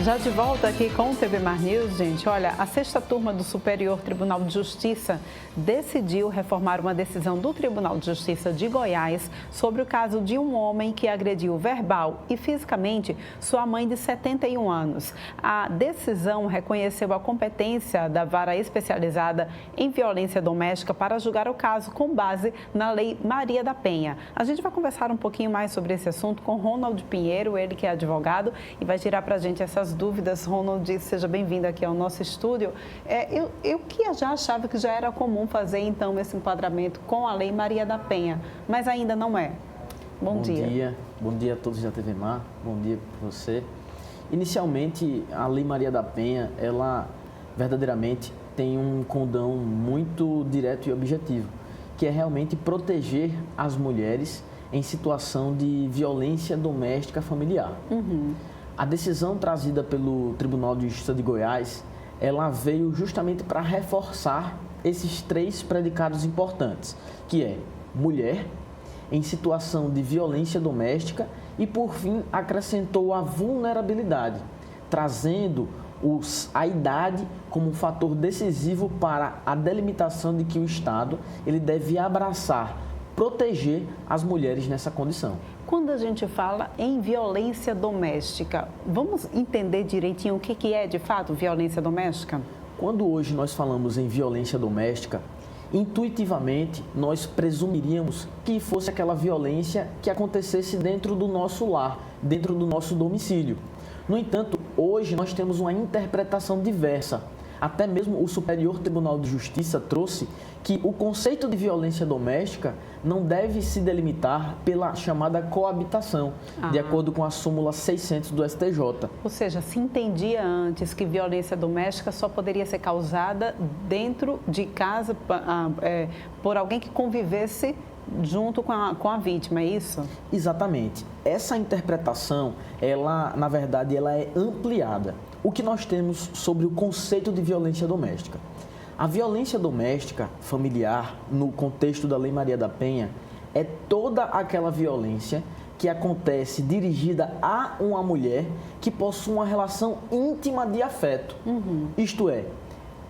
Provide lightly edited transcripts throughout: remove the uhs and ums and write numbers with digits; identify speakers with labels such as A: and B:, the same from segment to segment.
A: Já de volta aqui com o TV Mar News, gente. Olha, a sexta turma do Superior Tribunal de Justiça decidiu reformar uma decisão do Tribunal de Justiça de Goiás sobre o caso de um homem que agrediu verbal e fisicamente sua mãe de 71 anos. A decisão reconheceu a competência da Vara Especializada em Violência Doméstica para julgar o caso com base na Lei Maria da Penha. A gente vai conversar um pouquinho mais sobre esse assunto com Ronald Pinheiro, ele que é advogado, e vai tirar para a gente essas dúvidas. Ronald, seja bem-vindo aqui ao nosso estúdio. Eu que já achava que já era comum fazer, então, esse enquadramento com a Lei Maria da Penha, mas ainda não é. Bom dia.
B: Bom dia a todos da TV Mar, bom dia para você. Inicialmente, a Lei Maria da Penha, ela verdadeiramente tem um condão muito direto e objetivo, que é realmente proteger as mulheres em situação de violência doméstica familiar. A decisão trazida pelo Tribunal de Justiça de Goiás, ela veio justamente para reforçar esses três predicados importantes, que é mulher em situação de violência doméstica e, por fim, acrescentou a vulnerabilidade, trazendo a idade como um fator decisivo para a delimitação de que o Estado ele deve abraçar, proteger as mulheres nessa condição.
A: Quando a gente fala em violência doméstica, vamos entender direitinho o que é de fato violência doméstica?
B: Quando hoje nós falamos em violência doméstica, intuitivamente nós presumiríamos que fosse aquela violência que acontecesse dentro do nosso lar, dentro do nosso domicílio. No entanto, hoje nós temos uma interpretação diversa. Até mesmo o Superior Tribunal de Justiça trouxe que o conceito de violência doméstica não deve se delimitar pela chamada coabitação, de acordo com a súmula 600 do STJ.
A: Ou seja, se entendia antes que violência doméstica só poderia ser causada dentro de casa por alguém que convivesse junto com a vítima, é isso?
B: Exatamente. Essa interpretação, ela, na verdade, ela é ampliada. O que nós temos sobre o conceito de violência doméstica? A violência doméstica familiar, no contexto da Lei Maria da Penha, é toda aquela violência que acontece dirigida a uma mulher que possui uma relação íntima de afeto. Isto é,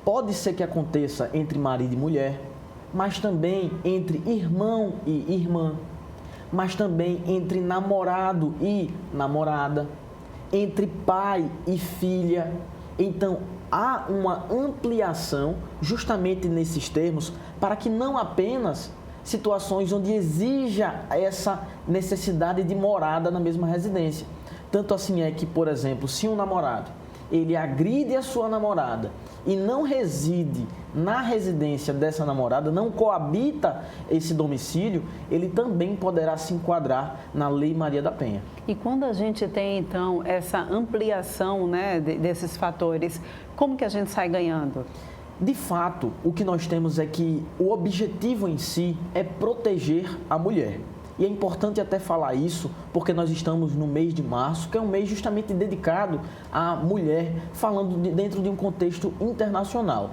B: pode ser que aconteça entre marido e mulher, mas também entre irmão e irmã, mas também entre namorado e namorada, entre pai e filha. Então, há uma ampliação justamente nesses termos para que não apenas situações onde exija essa necessidade de morada na mesma residência. Tanto assim é que, por exemplo, se um namorado ele agride a sua namorada e não reside na residência dessa namorada, não coabita esse domicílio, ele também poderá se enquadrar na Lei Maria da Penha.
A: E quando a gente tem, então, essa ampliação, né, desses fatores, como que a gente sai ganhando?
B: De fato, o que nós temos é que o objetivo em si é proteger a mulher. E é importante até falar isso, porque nós estamos no mês de março, que é um mês justamente dedicado à mulher, falando dentro de um contexto internacional.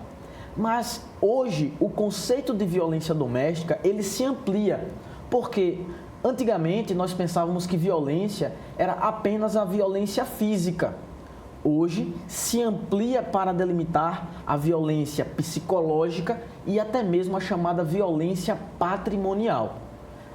B: Mas hoje o conceito de violência doméstica, ele se amplia, porque antigamente nós pensávamos que violência era apenas a violência física. Hoje se amplia para delimitar a violência psicológica e até mesmo a chamada violência patrimonial.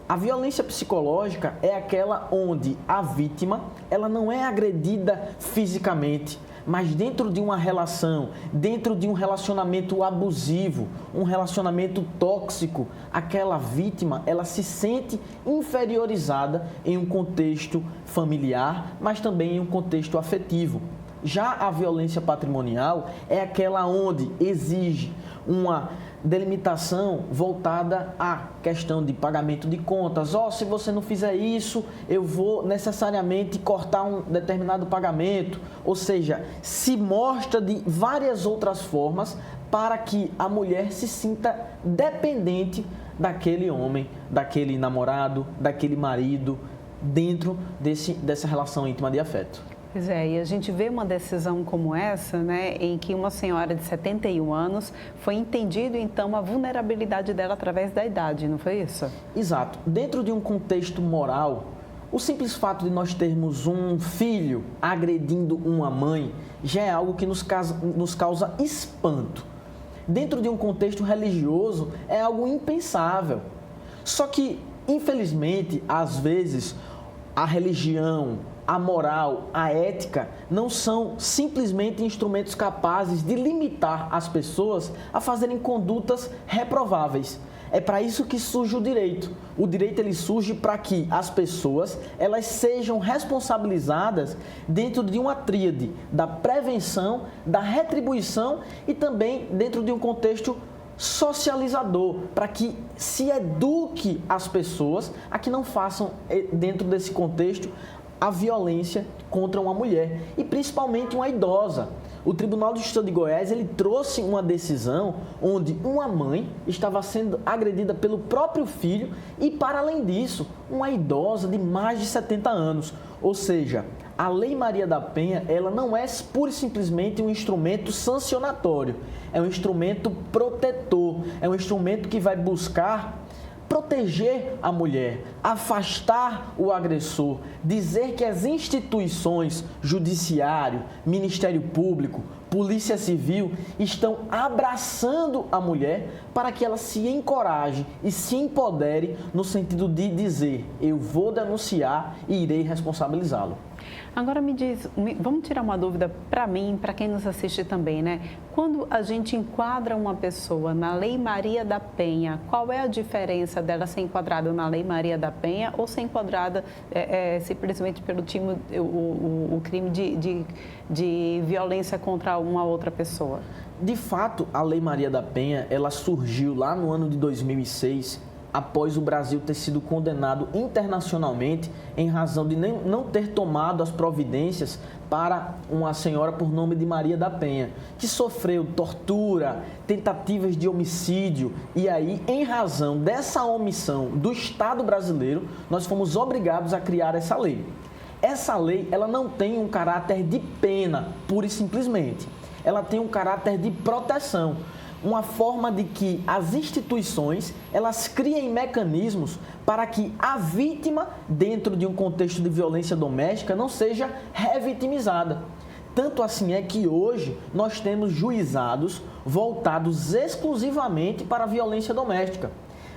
B: A violência psicológica é aquela onde a vítima ela não é agredida fisicamente, mas dentro de uma relação, dentro de um relacionamento abusivo, um relacionamento tóxico, aquela vítima ela se sente inferiorizada em um contexto familiar, mas também em um contexto afetivo. Já a violência patrimonial é aquela onde exige uma delimitação voltada à questão de pagamento de contas. Se você não fizer isso, eu vou necessariamente cortar um determinado pagamento. Ou seja, se mostra de várias outras formas para que a mulher se sinta dependente daquele homem, daquele namorado, daquele marido, dentro dessa relação íntima de afeto.
A: Pois é, e a gente vê uma decisão como essa, né, em que uma senhora de 71 anos foi entendido, então, a vulnerabilidade dela através da idade, não foi isso?
B: Exato. Dentro de um contexto moral, O simples fato de nós termos um filho agredindo uma mãe já é algo que nos causa espanto. Dentro de um contexto religioso, é algo impensável. Só que, infelizmente, às vezes, a religião, a moral, a ética não são simplesmente instrumentos capazes de limitar as pessoas a fazerem condutas reprováveis. É para isso que surge o direito. O direito ele surge para que as pessoas elas sejam responsabilizadas dentro de uma tríade da prevenção, da retribuição e também dentro de um contexto socializador, para que se eduque as pessoas a que não façam dentro desse contexto a violência contra uma mulher e principalmente uma idosa. O Tribunal de Justiça de Goiás ele trouxe uma decisão onde uma mãe estava sendo agredida pelo próprio filho e, para além disso, uma idosa de mais de 70 anos. Ou seja, a Lei Maria da Penha ela não é pura e simplesmente um instrumento sancionatório, é um instrumento protetor, é um instrumento que vai buscar proteger a mulher, afastar o agressor, dizer que as instituições, judiciário, Ministério Público, Polícia Civil, estão abraçando a mulher para que ela se encoraje e se empodere no sentido de dizer, eu vou denunciar e irei responsabilizá-lo.
A: Agora me diz, vamos tirar uma dúvida para mim, para quem nos assiste também, né? Quando a gente enquadra uma pessoa na Lei Maria da Penha, qual é a diferença dela ser enquadrada na Lei Maria da Penha ou ser enquadrada simplesmente pelo o crime de violência contra uma outra pessoa?
B: De fato, a Lei Maria da Penha, ela surgiu lá no ano de 2006, após o Brasil ter sido condenado internacionalmente em razão de não ter tomado as providências para uma senhora por nome de Maria da Penha, que sofreu tortura, tentativas de homicídio e aí, em razão dessa omissão do Estado brasileiro, nós fomos obrigados a criar essa lei. Essa lei, ela não tem um caráter de pena, pura e simplesmente. Ela tem um caráter de proteção. Uma forma de que as instituições, elas criem mecanismos para que a vítima, dentro de um contexto de violência doméstica, não seja revitimizada. Tanto assim é que hoje nós temos juizados voltados exclusivamente para a violência doméstica.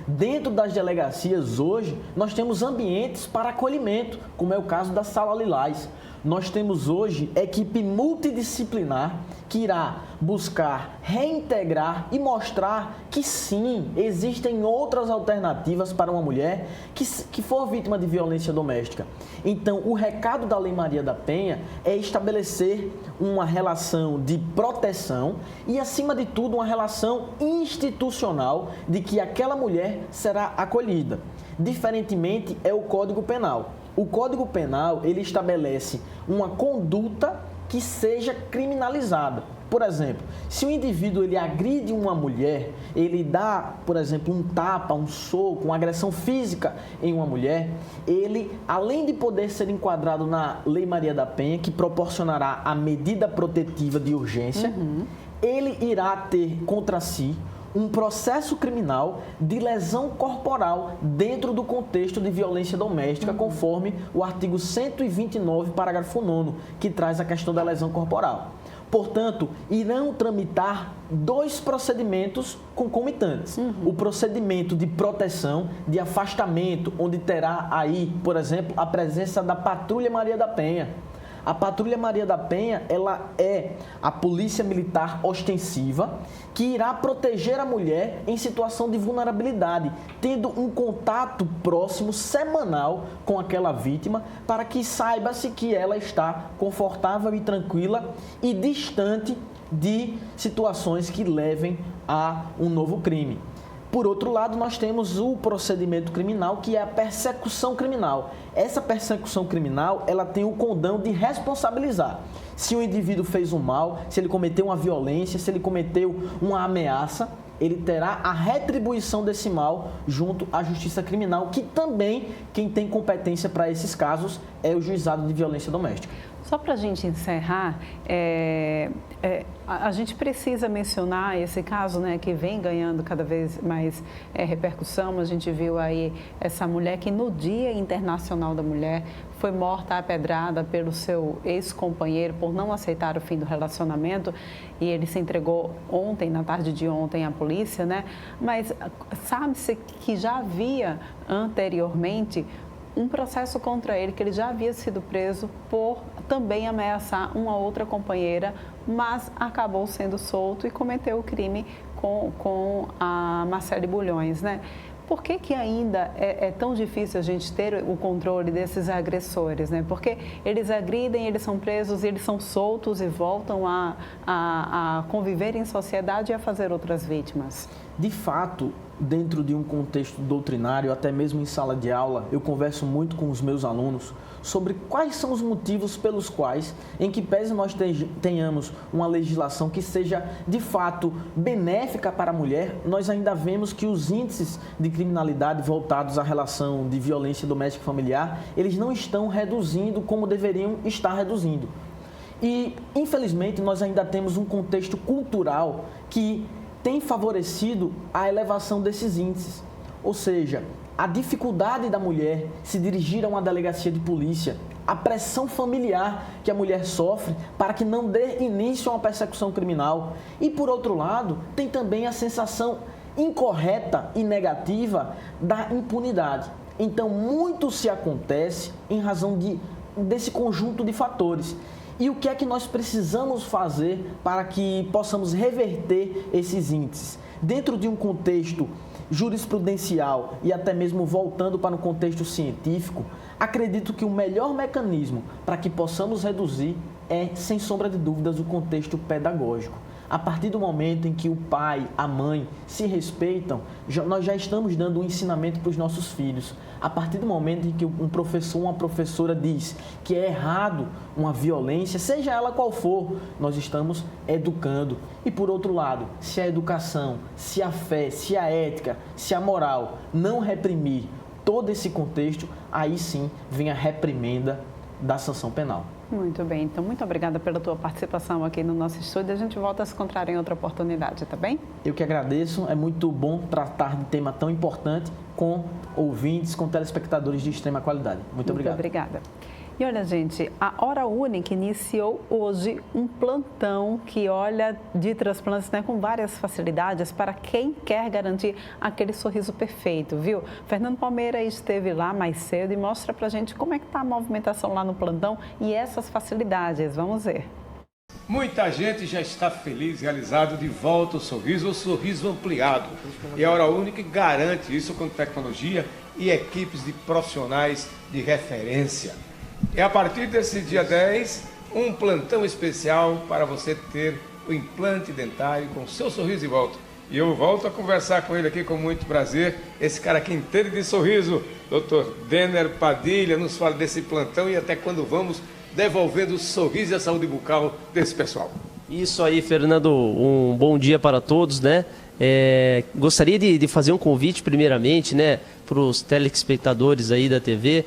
B: Dentro das delegacias hoje, nós temos ambientes para acolhimento, como é o caso da Sala Lilás. Nós temos hoje equipe multidisciplinar que irá buscar reintegrar e mostrar que sim, existem outras alternativas para uma mulher que for vítima de violência doméstica. Então, o recado da Lei Maria da Penha é estabelecer uma relação de proteção e, acima de tudo, uma relação institucional de que aquela mulher será acolhida. Diferentemente, é o Código Penal. O Código Penal, ele estabelece uma conduta que seja criminalizada. Por exemplo, se o indivíduo ele agride uma mulher, ele dá, por exemplo, um tapa, um soco, uma agressão física em uma mulher, ele, além de poder ser enquadrado na Lei Maria da Penha, que proporcionará a medida protetiva de urgência, ele irá ter contra si um processo criminal de lesão corporal dentro do contexto de violência doméstica, conforme o artigo 129, parágrafo 9º, que traz a questão da lesão corporal. Portanto, irão tramitar dois procedimentos concomitantes. O procedimento de proteção, de afastamento, onde terá aí, por exemplo, a presença da Patrulha Maria da Penha. A Patrulha Maria da Penha, ela é a polícia militar ostensiva que irá proteger a mulher em situação de vulnerabilidade, tendo um contato próximo, semanal, com aquela vítima, para que saiba-se que ela está confortável e tranquila e distante de situações que levem a um novo crime. Por outro lado, nós temos o procedimento criminal, que é a persecução criminal. Essa persecução criminal, ela tem o condão de responsabilizar. Se o indivíduo fez um mal, se ele cometeu uma violência, se ele cometeu uma ameaça, ele terá a retribuição desse mal junto à Justiça Criminal, que também, quem tem competência para esses casos, é o Juizado de Violência Doméstica.
A: Só para a gente encerrar, a gente precisa mencionar esse caso, né, que vem ganhando cada vez mais repercussão. A gente viu aí essa mulher que no Dia Internacional da Mulher foi morta à pedrada pelo seu ex-companheiro por não aceitar o fim do relacionamento, e ele se entregou ontem, na tarde de ontem, à polícia, né? Mas sabe-se que já havia anteriormente um processo contra ele, que ele já havia sido preso por também ameaçar uma outra companheira, mas acabou sendo solto e cometeu o crime com a Marcele Bulhões, né? Por que ainda é tão difícil a gente ter o controle desses agressores, né? Porque eles agridem, eles são presos, eles são soltos e voltam a conviver em sociedade e a fazer outras vítimas.
B: De fato, dentro de um contexto doutrinário, até mesmo em sala de aula, eu converso muito com os meus alunos sobre quais são os motivos pelos quais, em que pese nós tenhamos uma legislação que seja de fato benéfica para a mulher, nós ainda vemos que os índices de criminalidade voltados à relação de violência doméstica e familiar, eles não estão reduzindo como deveriam estar reduzindo. E, infelizmente, nós ainda temos um contexto cultural que tem favorecido a elevação desses índices. Ou seja, a dificuldade da mulher se dirigir a uma delegacia de polícia, a pressão familiar que a mulher sofre para que não dê início a uma persecução criminal. E, por outro lado, tem também a sensação incorreta e negativa da impunidade. Então, muito se acontece em razão desse conjunto de fatores. E o que é que nós precisamos fazer para que possamos reverter esses índices? Dentro de um contexto jurisprudencial e até mesmo voltando para um contexto científico, acredito que o melhor mecanismo para que possamos reduzir é, sem sombra de dúvidas, o contexto pedagógico. A partir do momento em que o pai, a mãe se respeitam, nós já estamos dando um ensinamento para os nossos filhos. A partir do momento em que um professor ou uma professora diz que é errado uma violência, seja ela qual for, nós estamos educando. E por outro lado, se a educação, se a fé, se a ética, se a moral não reprimir todo esse contexto, aí sim vem a reprimenda da sanção penal.
A: Muito bem, então muito obrigada pela tua participação aqui no nosso estúdio. A gente volta a se encontrar em outra oportunidade, tá bem?
B: Eu que agradeço, é muito bom tratar de um tema tão importante com ouvintes, com telespectadores de extrema qualidade. Muito obrigado.
A: Muito obrigada. E olha, gente, a Hora Única iniciou hoje um plantão que olha de transplantes, né, com várias facilidades para quem quer garantir aquele sorriso perfeito, viu? Fernando Palmeira esteve lá mais cedo e mostra pra gente como é que tá a movimentação lá no plantão e essas facilidades. Vamos ver.
C: Muita gente já está feliz, realizado, de volta ao sorriso, ou sorriso ampliado. E a Hora Única garante isso com tecnologia e equipes de profissionais de referência. É a partir desse dia 10, um plantão especial para você ter o implante dentário com o seu sorriso de volta. E eu volto a conversar com ele aqui com muito prazer, esse cara que entende de sorriso, Dr. Denner Padilha, nos fala desse plantão e até quando vamos devolvendo o sorriso e a saúde bucal desse pessoal.
D: Isso aí, Fernando, um bom dia para todos, né? Gostaria de fazer um convite primeiramente, né, para os telespectadores aí da TV,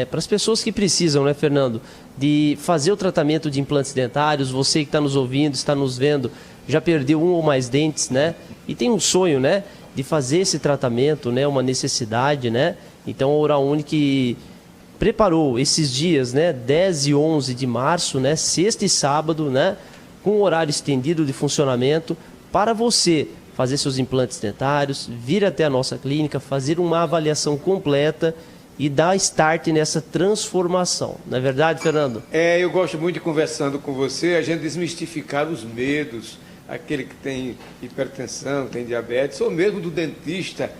D: para as pessoas que precisam, né, Fernando, de fazer o tratamento de implantes dentários. Você que está nos ouvindo, está nos vendo, já perdeu um ou mais dentes, né, e tem um sonho, né, de fazer esse tratamento, né, uma necessidade, né. Então a Hora Única preparou esses dias, né, 10 e 11 de março, né, sexta e sábado, né, com horário estendido de funcionamento para você fazer seus implantes dentários, vir até a nossa clínica, fazer uma avaliação completa e dar start nessa transformação. Não é verdade, Fernando?
C: Eu gosto muito de conversando com você, a gente desmistificar os medos, aquele que tem hipertensão, tem diabetes, ou mesmo do dentista.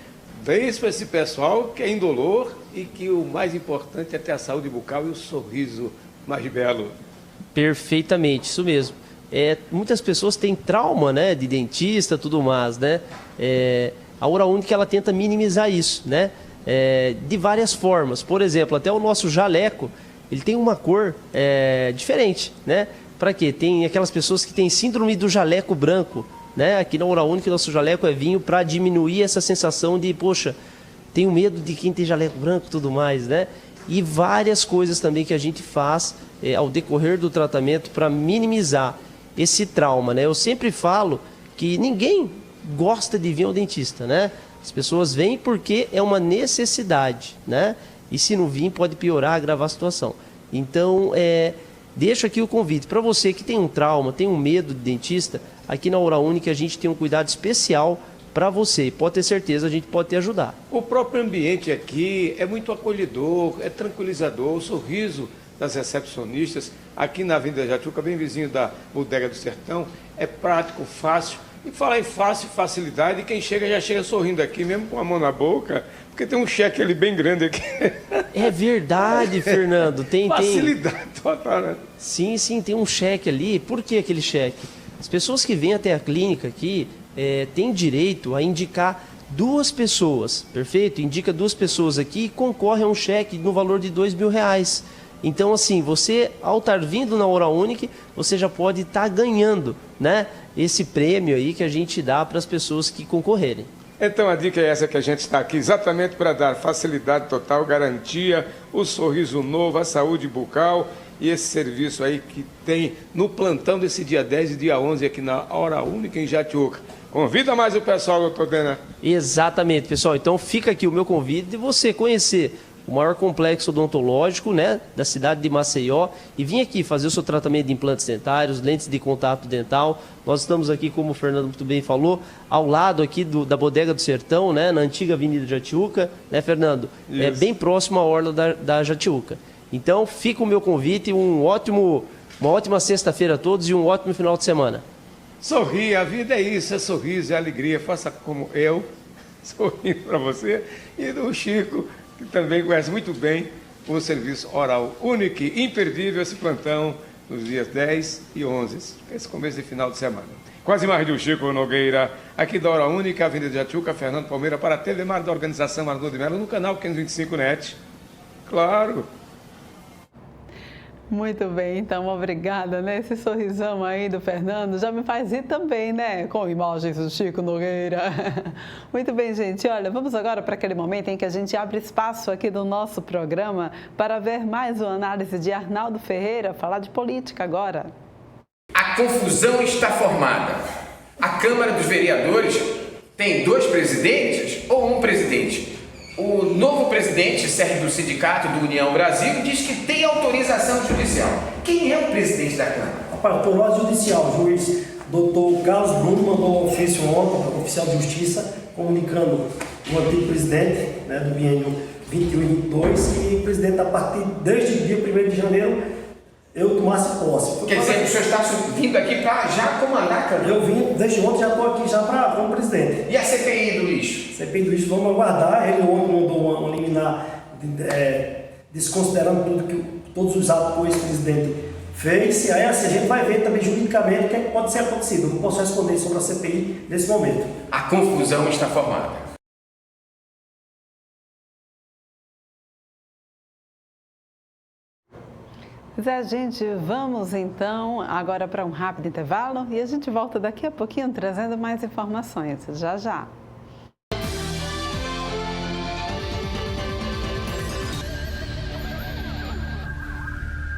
C: Vem para esse pessoal que é indolor e que o mais importante é ter a saúde bucal e o sorriso mais belo.
D: Perfeitamente, isso mesmo. Muitas pessoas têm trauma, né, de dentista, tudo mais, né? A Hora Única, ela tenta minimizar isso, né? De várias formas. Por exemplo, até o nosso jaleco, ele tem uma cor diferente, né? Para quê? Tem aquelas pessoas que têm síndrome do jaleco branco, né? Aqui na Hora Única, o nosso jaleco é vinho para diminuir essa sensação de, poxa, tenho medo de quem tem jaleco branco e tudo mais, né? e várias coisas também que a gente faz ao decorrer do tratamento para minimizar esse trauma, né? Eu sempre falo que ninguém gosta de vir ao dentista, né? As pessoas vêm porque é uma necessidade, né? E se não vir, pode piorar, agravar a situação. Então, deixo aqui o convite para você que tem um trauma, tem um medo de dentista. Aqui na Oral Única a gente tem um cuidado especial para você e pode ter certeza, a gente pode te ajudar.
C: O próprio ambiente aqui é muito acolhedor, é tranquilizador, o sorriso das recepcionistas aqui na Avenida Jatiuca, bem vizinho da Bodega do Sertão, é prático, fácil. E falar em fácil, facilidade, quem chega já chega sorrindo aqui, mesmo com a mão na boca, porque tem um cheque ali bem grande aqui.
D: É verdade, Fernando.
C: Facilidade total, né?
D: Sim, tem um cheque ali. Por que aquele cheque? As pessoas que vêm até a clínica aqui têm direito a indicar 2 pessoas, perfeito? Indica 2 pessoas aqui e concorre a um cheque no valor de R$2.000. Então, assim, você, ao estar vindo na Oral Única, você já pode estar ganhando, né, esse prêmio aí que a gente dá para as pessoas que concorrerem.
C: Então, a dica é essa, que a gente está aqui exatamente para dar facilidade total, garantia, o sorriso novo, a saúde bucal e esse serviço aí que tem no plantão desse dia 10 e dia 11 aqui na Oral Única em Jatiuca. Convida mais o pessoal, doutor Dena.
D: Exatamente, pessoal. Então, fica aqui o meu convite de você conhecer o maior complexo odontológico, né, da cidade de Maceió, e vim aqui fazer o seu tratamento de implantes dentários, lentes de contato dental. Nós estamos aqui, como o Fernando muito bem falou, ao lado aqui da Bodega do Sertão, né, na antiga Avenida Jatiuca, né, Fernando? Isso. É bem próximo à orla da Jatiuca. Então, fica o meu convite, uma ótima sexta-feira a todos e um ótimo final de semana.
C: Sorri, a vida é isso, é sorriso, é alegria. Faça como eu, sorrindo para você, e do Chico, que também conhece muito bem o serviço Oral Única, imperdível esse plantão nos dias 10 e 11, esse começo de final de semana. Com as imagens do Chico Nogueira, aqui da Oral Única, Avenida de Jatiuca, Fernando Palmeira, para a TV Mar da Organização Arnaldo de Mello, no canal 525 NET. Claro!
A: Muito bem, então, obrigada, né? Esse sorrisão aí do Fernando já me faz rir também, né? Com imagens do Chico Nogueira. Muito bem, gente. Olha, vamos agora para aquele momento em que a gente abre espaço aqui do nosso programa para ver mais uma análise de Arnaldo Ferreira, falar de política agora.
E: A confusão está formada. A Câmara dos Vereadores tem 2 presidentes ou um presidente? O novo presidente, Sérgio do Sindicato do União Brasil, diz que tem autorização judicial. Quem é o presidente da Câmara?
F: Autoridade judicial, o juiz Dr. Carlos Bruno mandou um ofício ontem para o oficial de justiça, comunicando o antigo presidente, né, do biênio 21 e 22, e o presidente, a partir desde o dia 1º de janeiro, eu tomasse posse.
E: Quer dizer, o senhor está vindo aqui para já comandar a Câmara?
F: Eu vim, desde ontem, já estou aqui já como presidente.
E: E a CPI do lixo?
F: CPI do lixo, vamos aguardar. Ele ontem mandou uma liminar desconsiderando todos os atos que o ex-presidente fez. E aí assim, a gente vai ver também juridicamente o que pode ser acontecido. Eu não posso responder sobre a CPI nesse momento.
E: A confusão está formada.
A: Zé, gente, vamos então agora para um rápido intervalo e a gente volta daqui a pouquinho trazendo mais informações. Já, já.